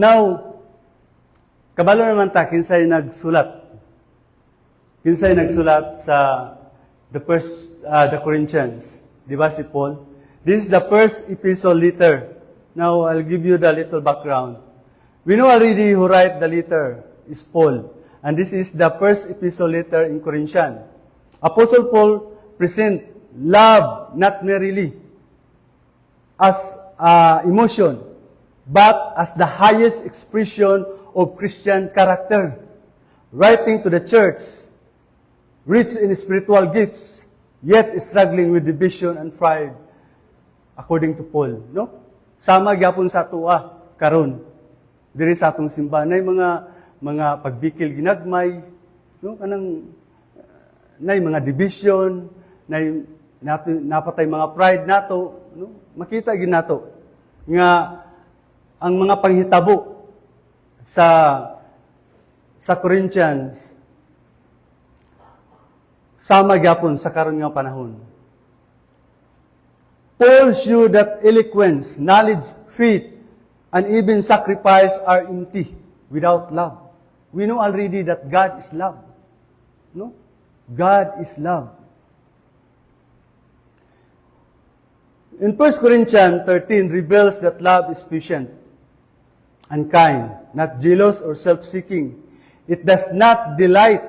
Now, kabalo naman ta, kinsay nagsulat. Kinsay nagsulat sa the Corinthians. Di ba si Paul? This is the first epistle letter. Now, I'll give you the little background. We know already who write the letter is Paul. And this is the first epistle letter in Corinthian. Apostle Paul present love not merely as emotion, but as the highest expression of Christian character. Writing to the church, rich in spiritual gifts, yet struggling with division and pride, according to Paul. No? Sama gyapon sa tuwa karon diri sa atong simbahan nay mga pagbikil ginagmay, no? Kanang nay mga division, nay napatay mga pride nato, no? Makita gid nato nga ang mga panghitabo sa Corinthians sama gyapon sa karon nga panahon. Paul showed that eloquence, knowledge, faith, and even sacrifice are empty without love. We know already that God is love. No? God is love. In 1 Corinthians 13 reveals that love is patient and kind, not jealous or self-seeking. It does not delight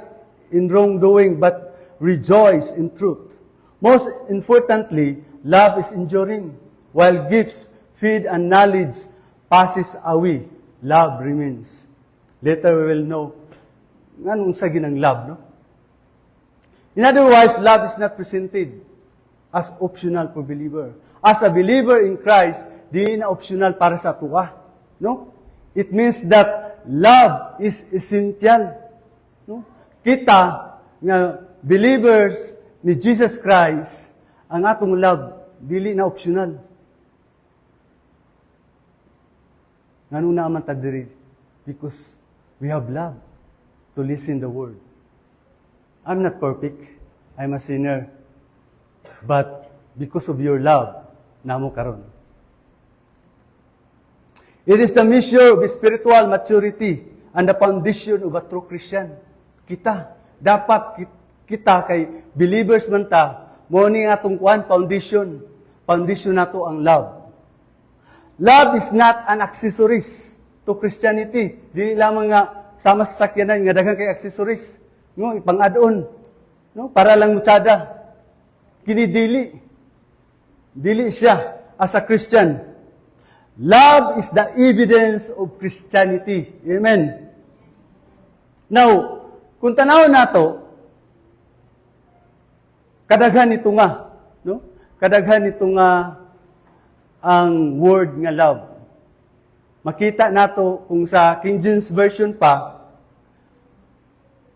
in wrongdoing, but rejoice in truth. Most importantly, love is enduring, while gifts, faith, and knowledge passes away. Love remains. Later we will know nganong sa ginang love, no? In other words, love is not presented as optional for believer. As a believer in Christ, di na optional para sa tuwa, no? It means that love is essential. No? Kita nga believers ni Jesus Christ, ang atong love dili na optional. Ngano na man ta diri? Because we have love to listen the word. I'm not perfect. I'm a sinner. But because of your love, namo karon. It is the measure of spiritual maturity and the foundation of a true Christian. Dapat kita kay believers man ta, mo ni atong kuan foundation. Foundation nato ang love. Love is not an accessories to Christianity. Dili lamang nga sama sa sakyanan nga daghang kay accessories, no, ipang-add-on, no, para lang mutsada. Kini dili siya as a Christian. Love is the evidence of Christianity. Amen. Now, kung tanaw nato, kadaghan nito nga, no? Kadaghan nito nga ang word nga love. Makita nato kung sa King James Version pa,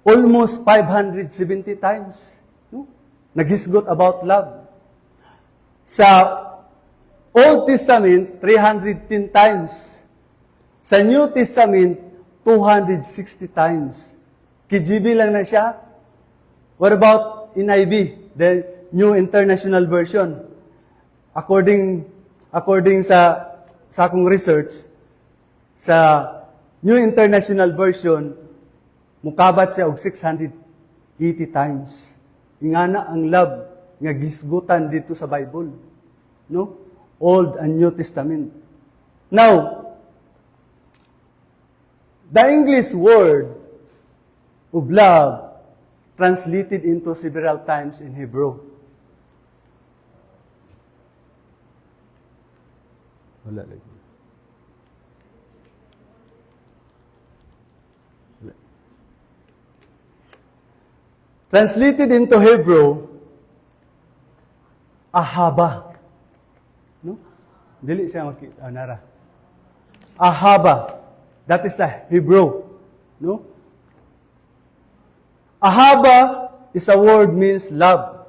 almost 570 times, no? Naghisgot about love. Sa Old Testament, 310 times. Sa New Testament, 260 times. KJV lang na siya. What about NIV, the New International Version? According sa akong research, sa New International Version, mukabat siya og 680 times. Ingana ang love nga gisgutan dito sa Bible. No? Old and New Testament. Now, the English word of love translated into several times in Hebrew. Wala lagi. Translated into Hebrew, ahaba. No? Dili siya makita, nara. Ahaba. That is the Hebrew. No? Ahaba is a word means love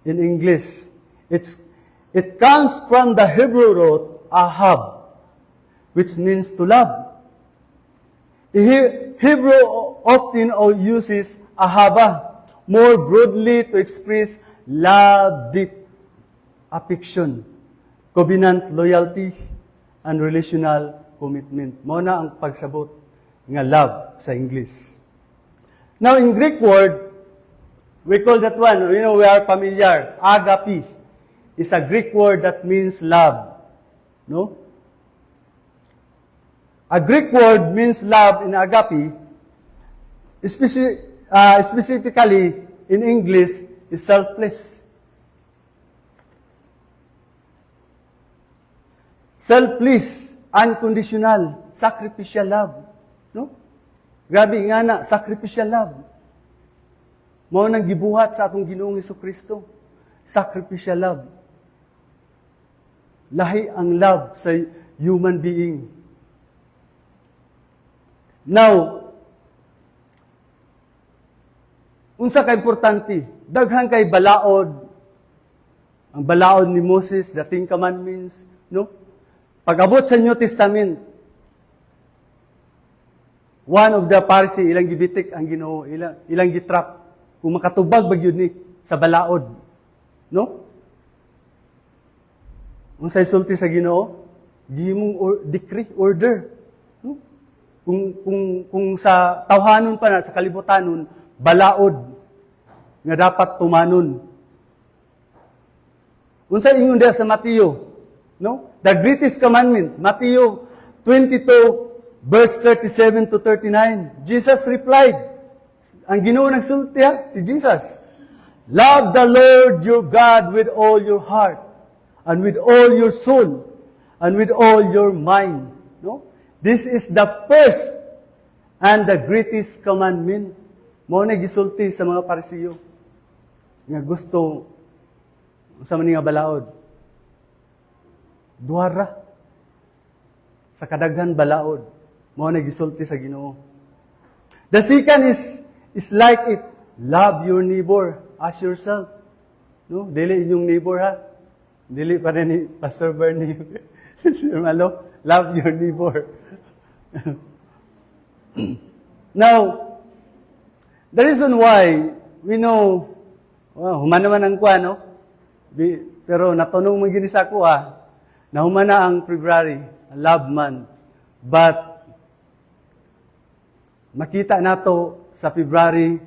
in English. It comes from the Hebrew root ahab, which means to love. Hebrew often uses ahaba more broadly to express love, deep affection, covenant loyalty, and relational commitment. Mao na ang pagsabot nga love sa English. Now, in Greek word, we call that one, we are familiar. Agape is a Greek word that means love. No? A Greek word means love in agape, specifically in English, is selfless. Selfless, unconditional, sacrificial love. No? Grabe nga na, sacrificial love. Mao nang gibuhat sa atong Ginoong Hesukristo. Sacrificial love. Lahi ang love sa human being. Now, unsa ka importante? Daghang kay balaod. Ang balaod ni Moses, the Ten Commandments, no? Pag-abot sa New Testament, one of the Pharisee, ilang gibitik ang Ginoo, ilang gitrap. Kung makatubag ba yun ni sa balaod. No? Kung sa isulti sa Ginoo, gihimong decree, order. No? Kung sa tawhanon pa na, sa kalibutanon, balaod nga dapat tumanon. Kung sa ingon diha sa Mateo, no? The greatest commandment, Mateo 22, verse 37 to 39. Jesus replied, ang Ginoo nagsulti si Jesus, love the Lord your God with all your heart, and with all your soul, and with all your mind. No? This is the first and the greatest commandment. Mao na gisulti sa mga Parisiyo nga gusto sa maning nga balaod. Duara sa kadaghan balaod. Mao na gisulti sa Ginoo. The second is like it. Love your neighbor as yourself. No? Dili inyong neighbor ha. Dili pa rin ni Pastor Bernie. Sir Malo, love your neighbor. Now, the reason why we know, human naman ang kuha, no? Pero natunong mo gini sa kuha, na human na ang February, love month. But, makita nato sa February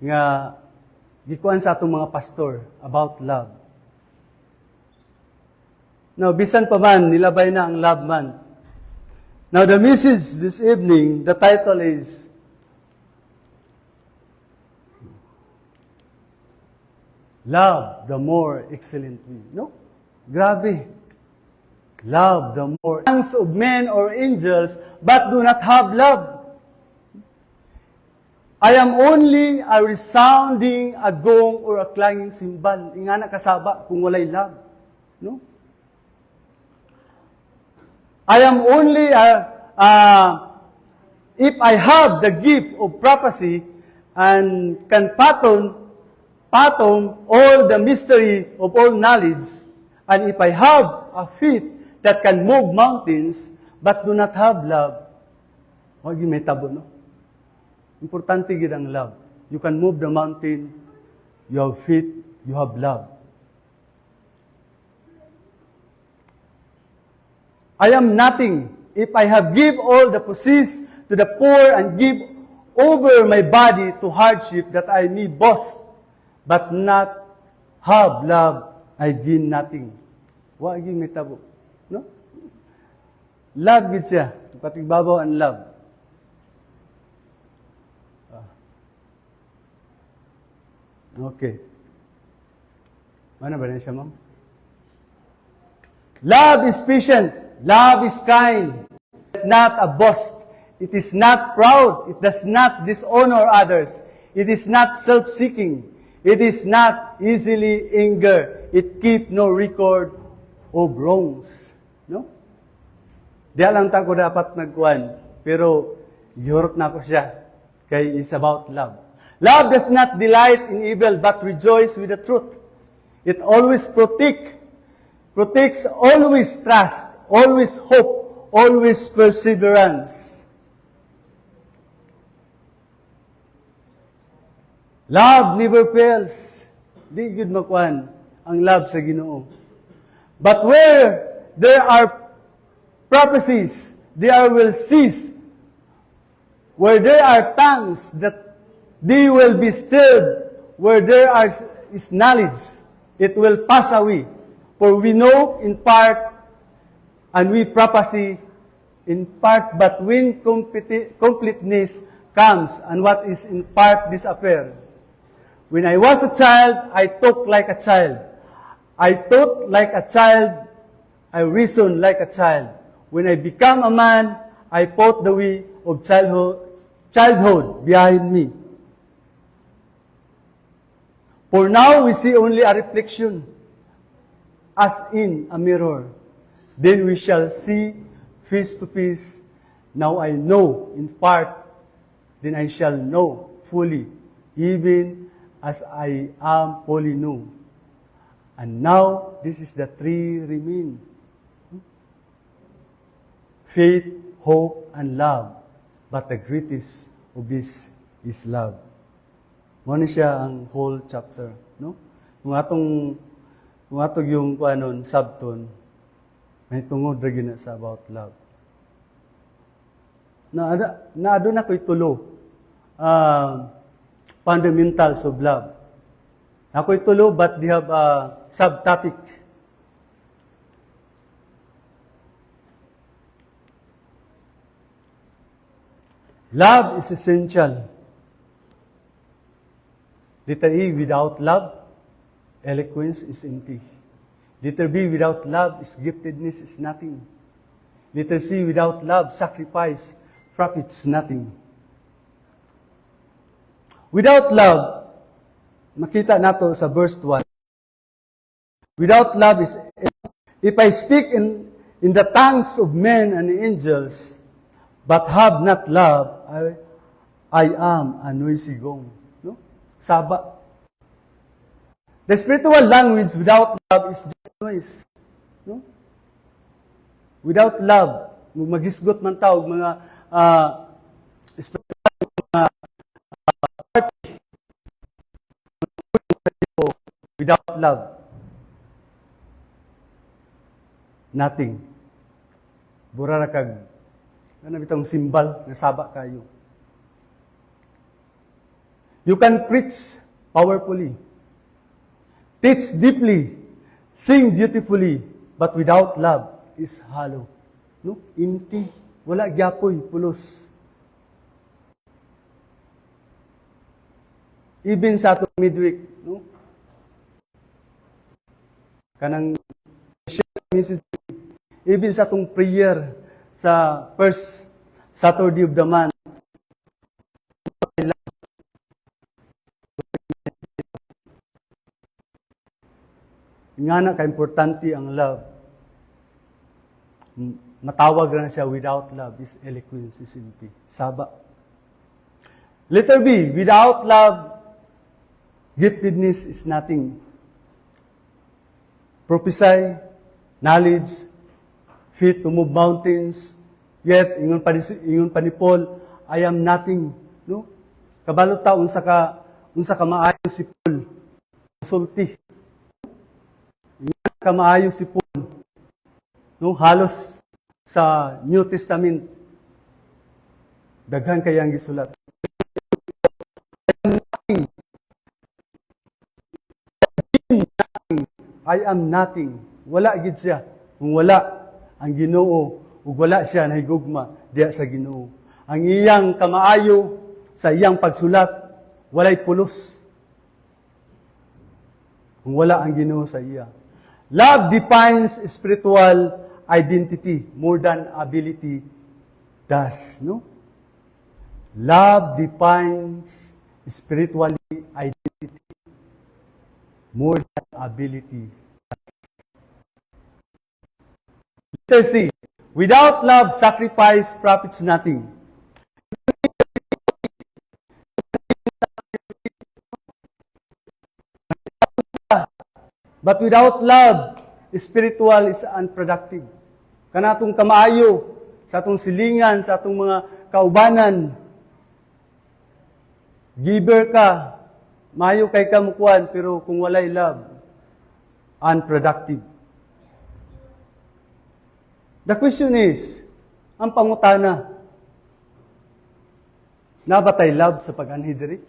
nga gikuan sa atong mga pastor about love. Now, bisan pa man, nilabay na ang love month. Now, the message this evening, the title is, Love the more excellently. No? Grabe. Love the more. Songs of men or angels, but do not have love. I am only a resounding agong or a clanging cymbal. Ingana kasaba kung walay love. No? I am only if I have the gift of prophecy and can fathom all the mystery of all knowledge, and if I have a faith that can move mountains, but do not have love, wag yung may tabo, no? Importante gid ang love. You can move the mountain, you have faith, you have love. I am nothing if I have give all the possess to the poor and give over my body to hardship that I may boast, but not have love, I gain nothing. Wa gyud may tabo, no? Love gid siya, patigbabaw ang love. Okay. Mana ba na siya, ma'am? Love is patient. Love is kind. It is not a boast. It is not proud. It does not dishonor others. It is not self-seeking. It is not easily angered. It keep no record of wrongs. No? Di lang ta ko dapat nagkuhan. Pero, gihurot na ko siya. Kay is about love. Love does not delight in evil, but rejoice with the truth. It always protects, always trust, always hope, always perseverance. Love never fails. Di gud makuan ang love sa Ginoo. But where there are prophecies, they will cease. Where there are tongues, that they will be stilled. Where there is knowledge, it will pass away. For we know in part, and we prophesy in part, but when completeness comes, and what is in part disappear. When I was a child, I talked like a child. I thought like a child, I reasoned like a child. When I become a man, I put the way of childhood behind me. For now we see only a reflection, as in a mirror. Then we shall see face to face. Now I know in part, then I shall know fully, even as I am fully known. And now this is the three remain: faith, hope, and love. But the greatest of this is love. Muna siya ang whole chapter, no? Kung atong yung kuanon sabton, may tungod ra gina sa about love. Na aduna ko'y tulo fundamentals of love. Ako'y tulo, but they have a subtopic. Love is essential. Letter E, without love, eloquence is empty. Letter B, without love, is giftedness is nothing. Letter C, without love, sacrifice profits nothing. Without love, makita nato sa verse 1. Without love is, if I speak in the tongues of men and angels, but have not love, I am a noisy gong. No? Saba. The spiritual language without love is just noise. No? Without love, magisgot man tawag mga spiritual without love, nothing. Burara kag ano bitong simbal na saba kayo. You can preach powerfully, teach deeply, sing beautifully, but without love is hollow. No? Empty. Wala gyapoy, pulos. Even sa atong midweek, no? Kanang message, even sa atong prayer sa first Saturday of the month, nga na ka-importante ang love. Matawag na siya, without love is eloquence is empty. Saba. Letter B, without love, giftedness is nothing. Prophesy, knowledge, faith to move mountains, yet ingon pa ni Paul, I am nothing. No? Kabalo ta unsa ka maayo si Paul. Sulti. Ka maayo si Paul. No, halos sa New Testament daghan kayang gisulat. I am nothing. Wala gid siya. Kung wala ang Ginoo ug wala siya nahigugma diha sa Ginoo. Ang iyang kamaayo sa iyang pagsulat walay pulos. Kung wala ang Ginoo sa iya. Love defines spiritual identity more than ability does, no? Love defines spiritual identity more than ability. Letter C. Without love, sacrifice profits nothing. But without love, spiritual is unproductive. Kanatong kamaayo, sa atong silingan, sa atong mga kaubanan, giver ka, maayo kay kamukuan, pero kung walay love, unproductive. The question is, Ang pangutana, nabatay love sa pag-anhi diri?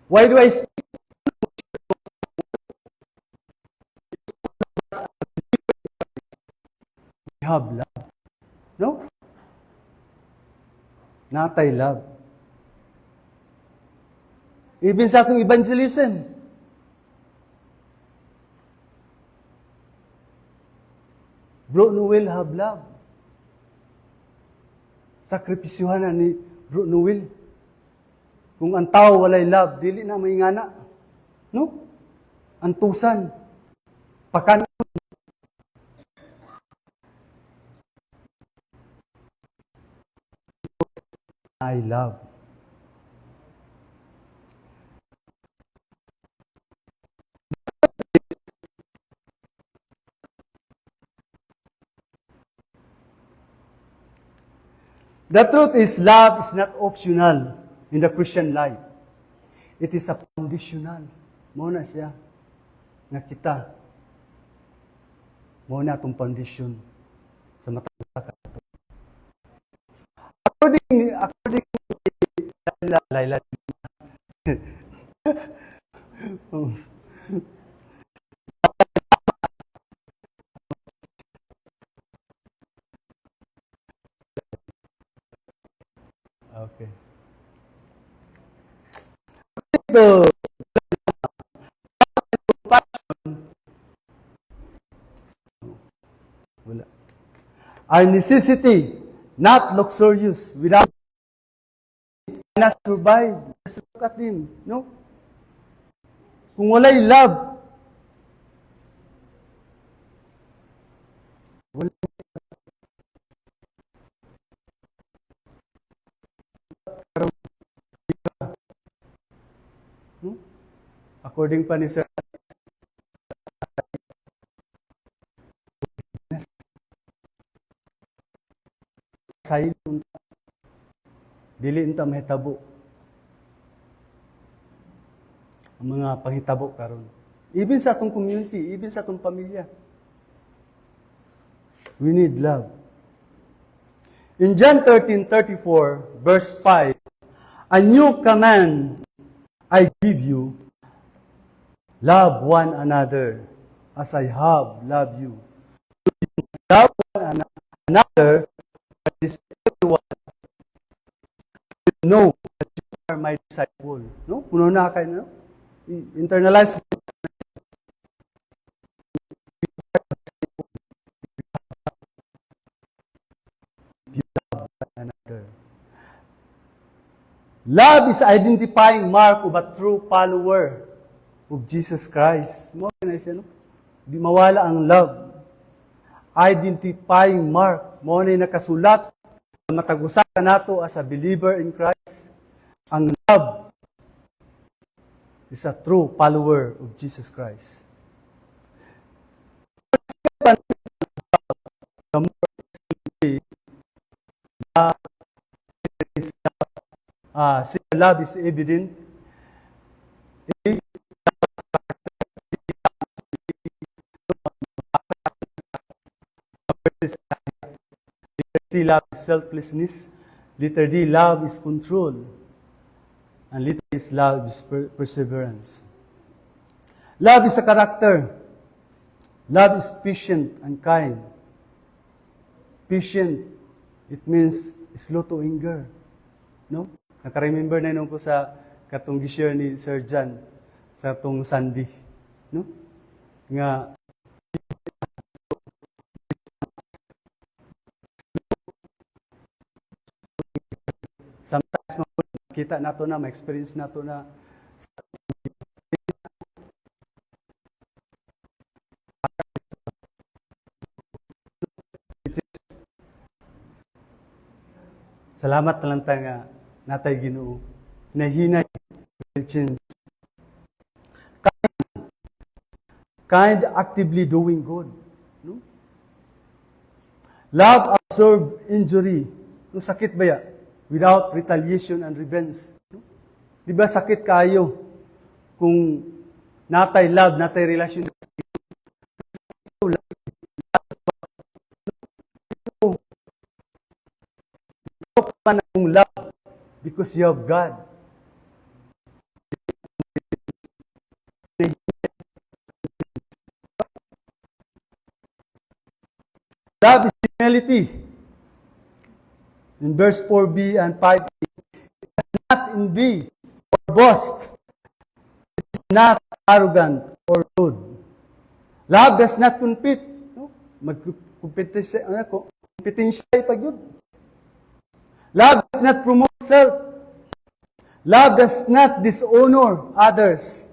Why do I speak? We have love. No? Natay love. Even sa ating evangelism, Bro Noel have love. Sakripisyuhan na ni Bro Noel. Kung ang tao walay love, dili na may ngana. No? Antusan. Pakan. I love. The truth is, love is not optional in the Christian life. It is a foundational. Muna siya nga kita. Muna itong foundation sa matang sa kato. According Laila. Okay. Ito. Wala. Our necessity, not luxurious, without cannot survive. Let's look at him, no? Kung wala'y love, wala. According pa ni Sir, silent, dili unta mahitabo ang mga panghitabo karon. Even sa atong community, even sa atong pamilya. We need love. In John 13:34, verse 5, a new command I give you, love one another as I have loved you. Love one another, this everyone will know that you are my disciple. No? Puno na kayo, no? Internalize. Love is identifying mark of a true follower of Jesus Christ. Mo na siya, no? Di mawala ang love. Identifying mark. Mo na nakasulat sa matag-usa nato as a believer in Christ. Ang love is a true follower of Jesus Christ. The more love is evident. Letter C, love is selflessness. Letter D, love is control. And letter is love is perseverance. Love is a character. Love is patient and kind. Patient, it means slow to anger. No? Naka-remember na nung ko sa katong gi-share ni Sir John sa tong Sunday. No? Nga sometimes makita nato na, ma-experience nato na salamat na lang tayo nga natay Ginoo. Nahinay will change. Kind actively doing good. No? Love absorb injury. No sakit ba ya? Without retaliation and revenge. No? Di ba sakit kayo kung natay love, natay relasyon. Man ang love because you have God. Love is humility. In verse 4b and 5b, it does not envy or boast. It is not arrogant or rude. Love does not compete. No? Kompetensya pag yun. Love does not promote self. Love does not dishonor others.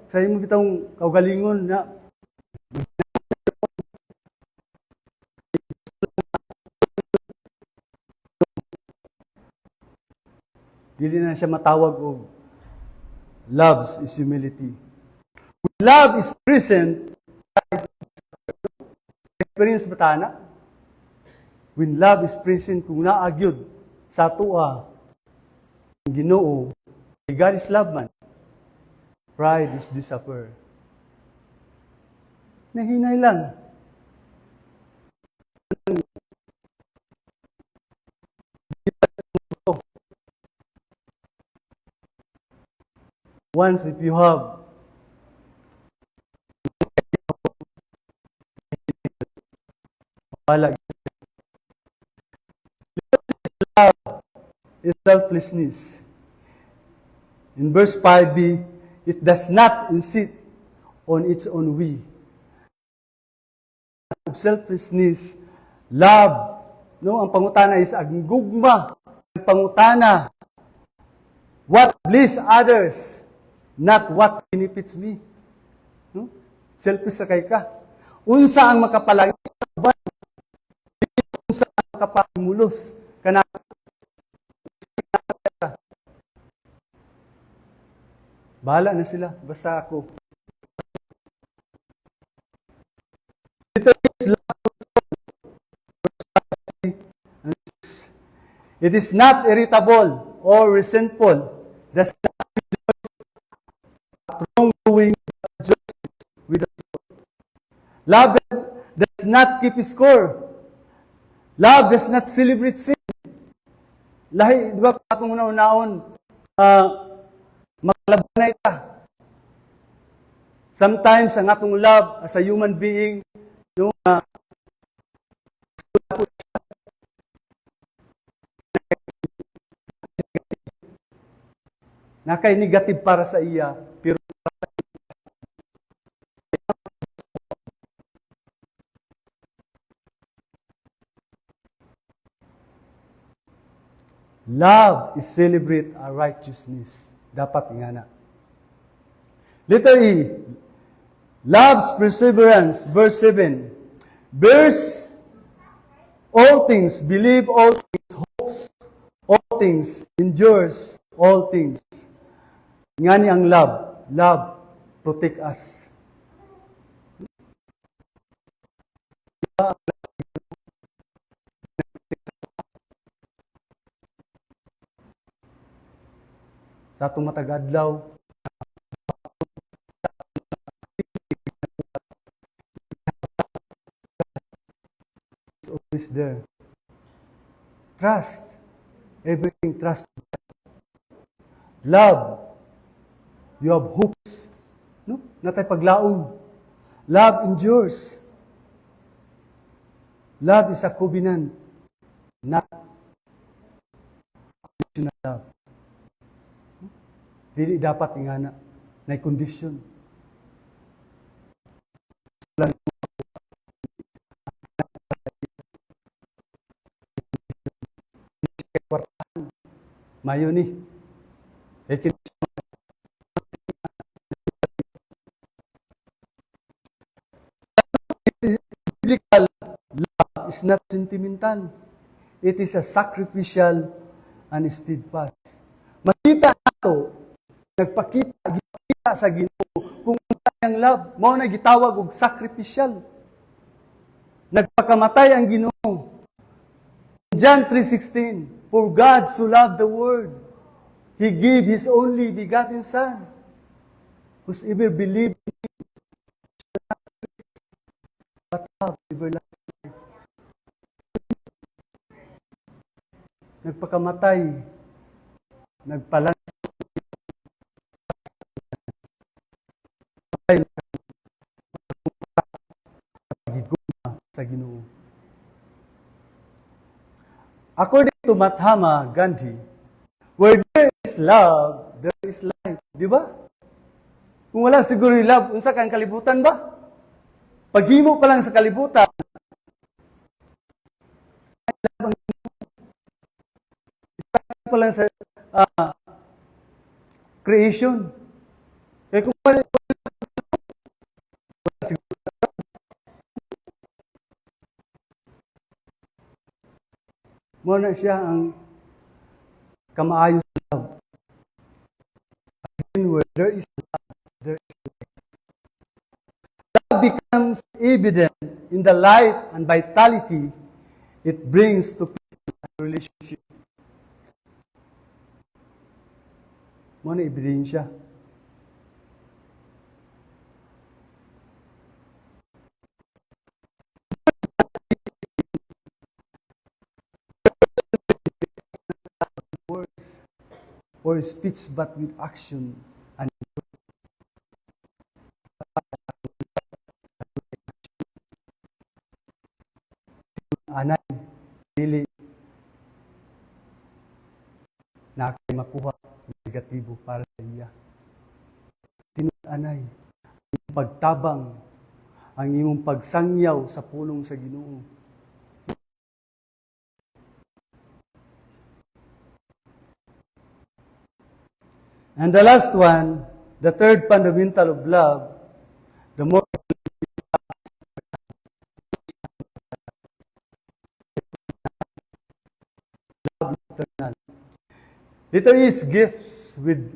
Sa imo bitong kaugalingon na dili na siya matawag og loves is humility. When love is present, experience ba ta na? When love is present, kung naagyod sa tuwa, ang Ginoo, God is love man. Pride is disappear. Nahinay lang. Once if you have love is selflessness. In verse 5b, it does not insist on its own way. Selflessness, love, no, ang pangutana is ang gugma, ang pangutana, what please others, not what benefits me. No? Selfish sa kay ka. Unsa ang makapalagi ba? Unsa ang makapamulos kana? Bahala na sila, basta ako. It is not irritable or resentful. Does not wrongdoing justice with the truth. Love does not keep score. Love does not celebrate sin. Lahi, di ba, katong una-unaon, makalaban na ita. Sometimes, ang atong love as a human being, no, nakay negative para sa iya, pero love is celebrate our righteousness. Dapat ingana. Letter E, love's perseverance, verse 7. Bears all things, believe all things, hopes all things, endures all things. Ngani ang love. Love protect us. Sa atong matagadlaw, is always there. Trust. Everything trust. Love. You have hopes. No? Natay paglaom. Love endures. Love is a covenant. Not conditional love. Dili dapat ingana. Na condition. Mayo ni. Biblical love is not sentimental. It is a sacrificial and steadfast. Makita nato, nagpakita sa Ginoo kung ang love, mao na gitawag og sacrificial. Nagpakamatay ang Ginoo. John 3:16, for God so loved the world, He gave His only begotten Son. Whosoever believes in Him shall not perish, but have everlasting life. Nagpakamatay, nagpalansa sa Ginoo. According to Mahatma Gandhi, where there is love, there is life. Di ba? Kung wala siguro yung love, unsa kang kalibutan ba? Paghimo pa lang sa kalibutan, pa lang sa creation. Kaya kung wala siguro, mo na siya ang kamaayos na love. Again, where there is love, there is life. Love becomes evident in the life and vitality it brings to people and relationship. Mo na ebidensya. Words or speech, but with action and anay dili na kay makuha negatibo para sa iya. Tinud-anay ang pagtabang, ang imong pagsangyaw sa pulong sa Ginoo. And the last one, the third fundamental of love, the more love is eternal. There is gifts with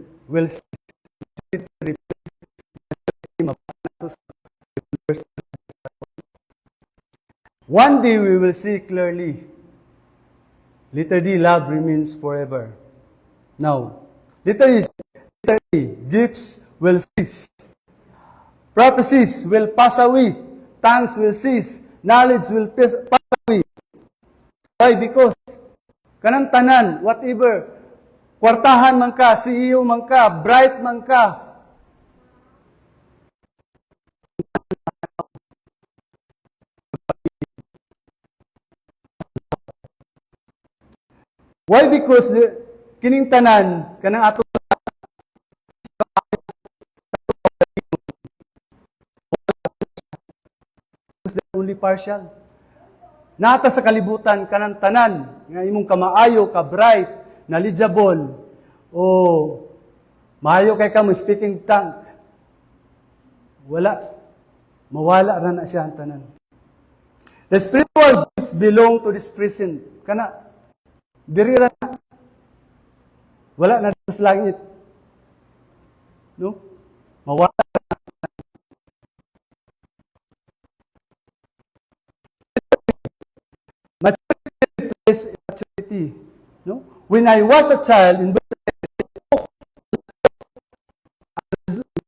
one day we will see clearly. Letter D, love remains forever. Now, letter E, gifts will cease. Prophecies will pass away. Tongues will cease. Knowledge will pass away. Why? Because kanang tanan, whatever, kwartahan man ka, CEO man ka, bright man ka, why? Because kining tanan, kanang ato only partial. Nata sa kalibutan kanang tanan nga imong kamaayo, ka bright, knowledgeable, o maayo kay ka mo speaking tongue. Wala. Mawala ra na siya ang tanan. The spiritual gifts belong to this present. Kana diri ra na. Wala na sa langit. No? Mawala. Maturity. No? When I was a child, in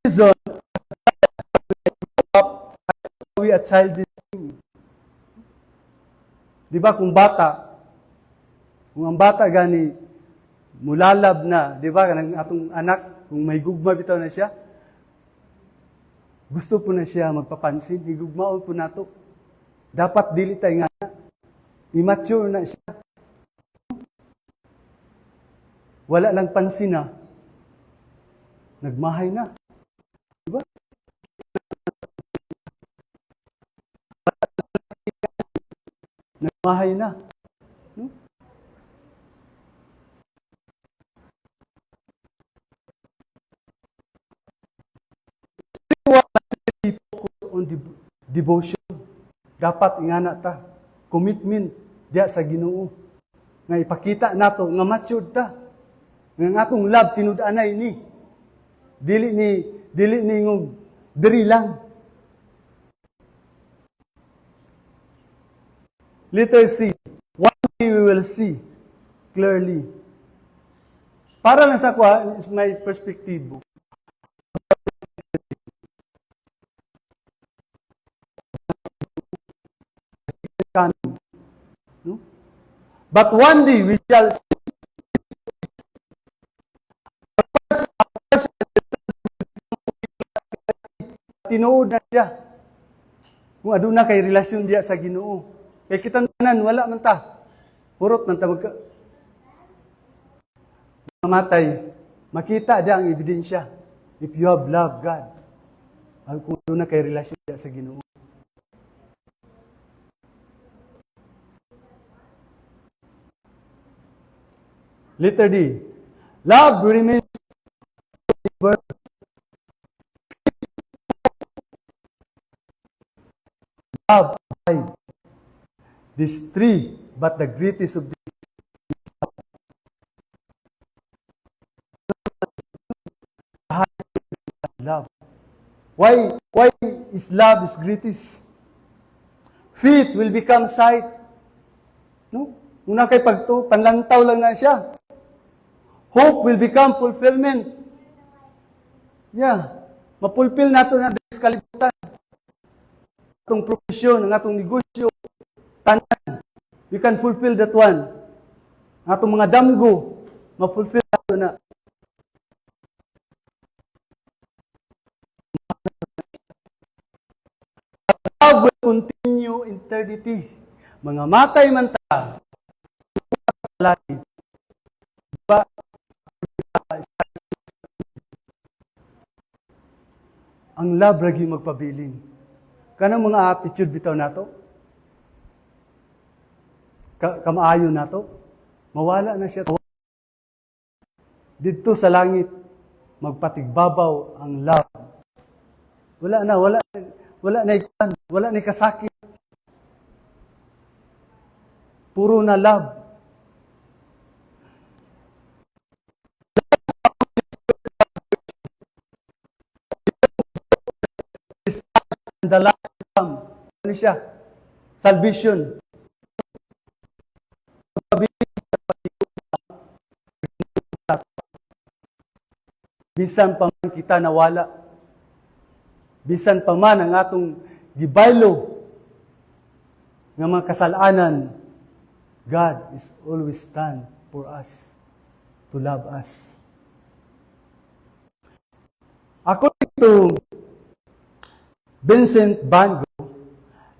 reason, we a childish thing. Di ba kung ang bata gani mulalab na, di ba kanang atong anak, kung may gugma bitaw na siya, gusto po na siya magpapansin, higugmaon po nato. Dapat dili tayo nga immature na siya. Wala lang pansin na. Nagmahay na. Diba? Nagmahay na. No? Focus on devotion. Dapat ingana ta. Commitment diya sa Ginoo nga ipakita nato nga matured ta nga atong love tinud-anay ni dili ni ngog Diri lang. Letter C. One day we will see clearly. Para lang sa kwa, is my perspective. No? But one day we shall see. Tinuod na siya. Kung aduna kay relasyon diya sa Ginoo. Kay kita tanan wala man ta. Purot man ta mamatay. Makita diya ang ebidensya. If you have loved God. Kung aduna kay relasyon diya sa Ginoo. Letter D. Love remains forever. Love abide. These three, but the greatest of these is love. Why is love is greatest? Faith will become sight. No? Una kay pagto, panlantaw lang na siya. Hope will become fulfillment. Yeah. Mapulfill nato na sa kalibutan. Atong profesyon, ang atong negosyo, tanan. We can fulfill that one. Ang atong mga damgo, mapulfill nato na. Love will continue in eternity. Mga matay man ta, sa langit. Diba? Ang love lagi magpabilin. Kanang mga attitude bitaw nato, kamaayo nato, mawala na siya. Dito sa langit, magpatigbabaw ang love. Wala na ikuan, wala na kasakit. Puro na love. The last come. Ano siya? Salvation. Bisan pa man kita nawala. Bisan pa man ang atong gibaylo ng mga kasalanan, God is always stand for us, to love us. According to Vincent van Gogh,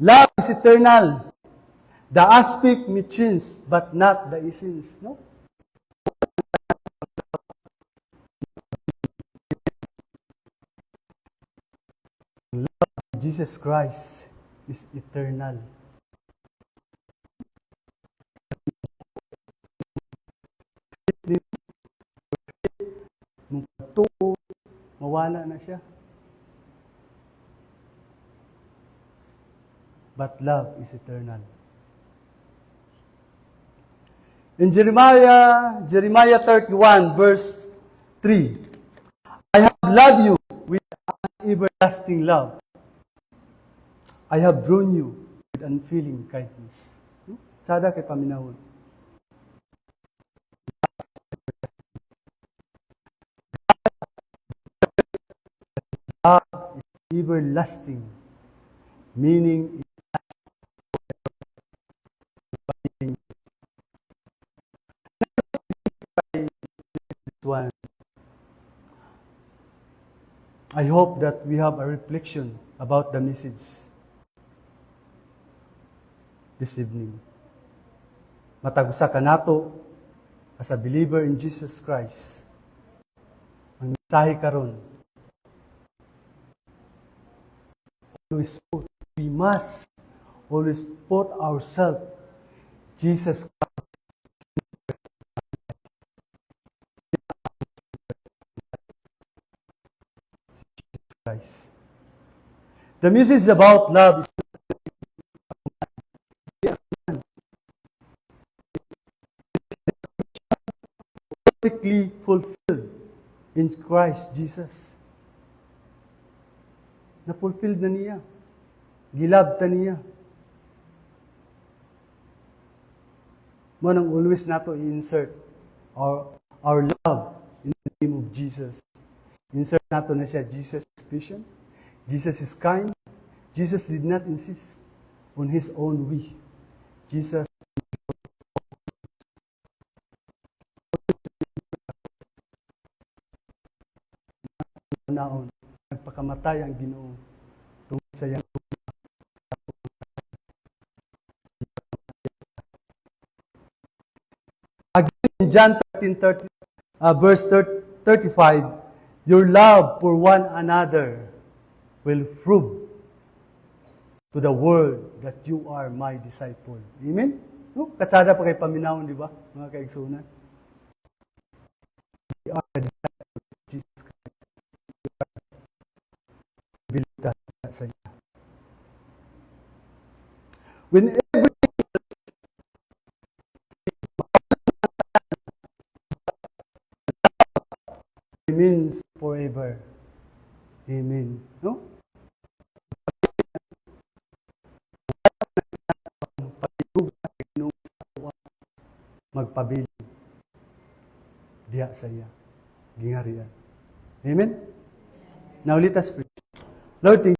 love is eternal. The aspect may change, but not the essence. No? Love of Jesus Christ is eternal. Nung pagtuo, mawala na siya. But love is eternal. In Jeremiah 31, verse 3, I have loved you with an everlasting love. I have drawn you with unfailing kindness. Sada kay paminahon. Love is everlasting, meaning one. I hope that we have a reflection about the message this evening. Matagusa ka nato as a believer in Jesus Christ. Ang mensahe karon, we must always put ourselves Jesus Christ. The message about love is perfectly fulfilled in Christ Jesus. Na-fulfilled na niya. Gilab ta niya. Manang always nato i-insert our love in the name of Jesus. Insert nato na siya, Jesus is patient. Jesus is kind. Jesus did not insist on His own way. Jesus naon, nagpakamatay ang Ginoo tungkol sa iyang again in John 13:30, verse 35, your love for one another will prove to the world that you are my disciple. Amen? No? Katsada pa kay paminawon, di ba? Mga kaigsunan. We are the disciple of Jesus Christ. Bilita sa iya. Whenever remains forever. Amen. No? Magpabili diya sa iya. Gingarian. Amen? Now let us pray. Lord, thank